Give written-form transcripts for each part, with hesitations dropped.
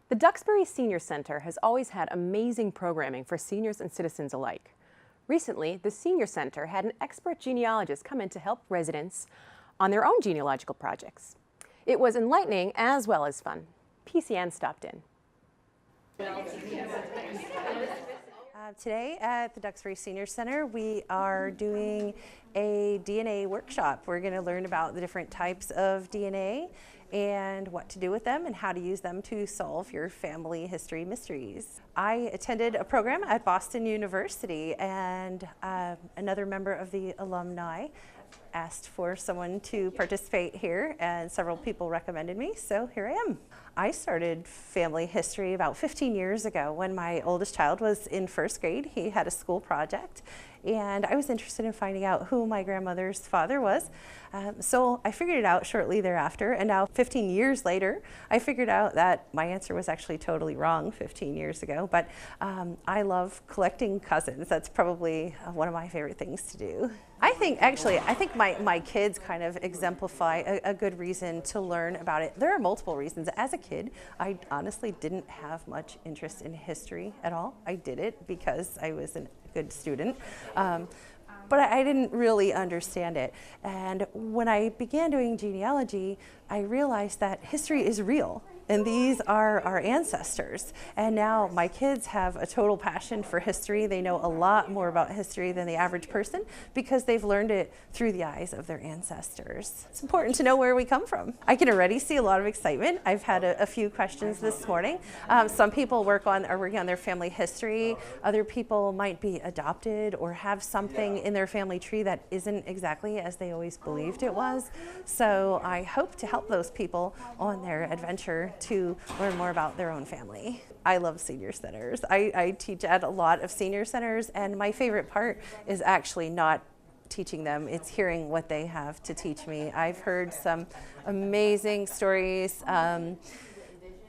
The Duxbury Senior Center has always had amazing programming for seniors and citizens alike. Recently, the Senior Center had an expert genealogist come in to help residents on their own genealogical projects. It was enlightening as well as fun. PCN stopped in. Today at the Duxbury Senior Center, we are doing a DNA workshop. We're going to learn about the different types of DNA and what to do with them and how to use them to solve your family history mysteries. I attended a program at Boston University, and another member of the alumni asked for someone to participate here, and several people recommended me, so here I am. I started family history about 15 years ago when my oldest child was in first grade. He had a school project, and I was interested in finding out who my grandmother's father was. So I figured it out shortly thereafter, and now 15 years later, I figured out that my answer was actually totally wrong 15 years ago, but I love collecting cousins. That's probably one of my favorite things to do. I think my kids kind of exemplify a good reason to learn about it. There are multiple reasons. As a kid, I honestly didn't have much interest in history at all. I did it because I was a good student. But I didn't really understand it. And when I began doing genealogy, I realized that history is real. And these are our ancestors. And now my kids have a total passion for history. They know a lot more about history than the average person because they've learned it through the eyes of their ancestors. It's important to know where we come from. I can already see a lot of excitement. I've had a few questions this morning. Some people are working on their family history. Other people might be adopted or have something in their family tree that isn't exactly as they always believed it was. So I hope to help those people on their adventure to learn more about their own family. I love senior centers. I teach at a lot of senior centers, and my favorite part is actually not teaching them, it's hearing what they have to teach me. I've heard some amazing stories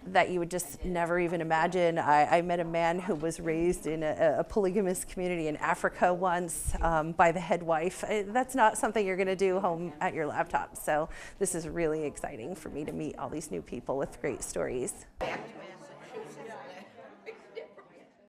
that you would just never even imagine. I met a man who was raised in a polygamous community in Africa once by the head wife. That's not something you're going to do home at your laptop. So this is really exciting for me to meet all these new people with great stories.